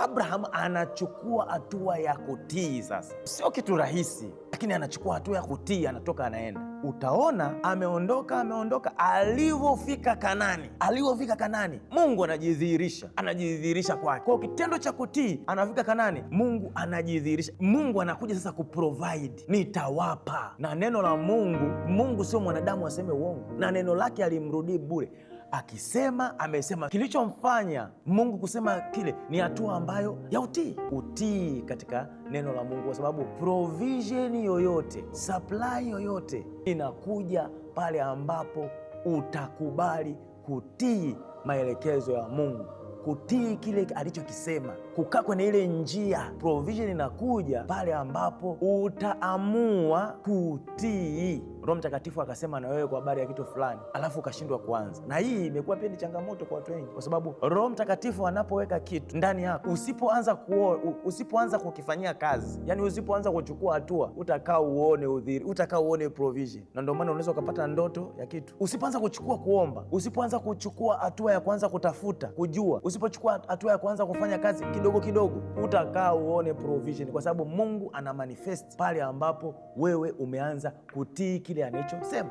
Abraham anachukua hatua ya kutii. Sasa sio kitu rahisi, lakini anachukua hatua ya kutii, anatoka anaenda. Utaona ameondoka. Alivyofika Kanani, Mungu anajidhihirisha kwake. Kwa kitendo cha kutii, anafika Kanani, Mungu anajidhihirisha. Mungu anakuja sasa kuprovide, nitawapa. Na neno la Mungu sio mwanadamu aseme uongo, na neno lake alimrudii bure. Akisema amesema. Kilichomfanya Mungu kusema kile ni hatua ambayo ya utii katika neno la Mungu, kwa sababu provision yoyote, supply yoyote inakuja pale ambapo utakubali kutii maelekezo ya Mungu, kutii kile alichokisema, kukaa kwenye ile njia. Provision inakuja pale ambapo utaamua kutii. Roho Mtakatifu akasema na wewe kwa habari ya kitu fulani, alafu ukashindwa kuanza. Na hii imekuwa pia ni changamoto kwa watu wengi, kwa sababu Roho Mtakatifu anapoweka kitu ndani yako, usipoanza kukifanyia kazi, yani usipoanza kuchukua hatua, utakaa uone provision. Na ndio maana unaweza ukapata ndoto ya kitu. Usipoanza kuchukua kuomba, usipoanza kuchukua hatua ya kwanza kutafuta kujua, usipochukua hatua ya kwanza kufanya kazi kidogo kidogo, utakaa uone provision, kwa sababu Mungu ana manifest pale ambapo wewe umeanza kutii kile anachosema.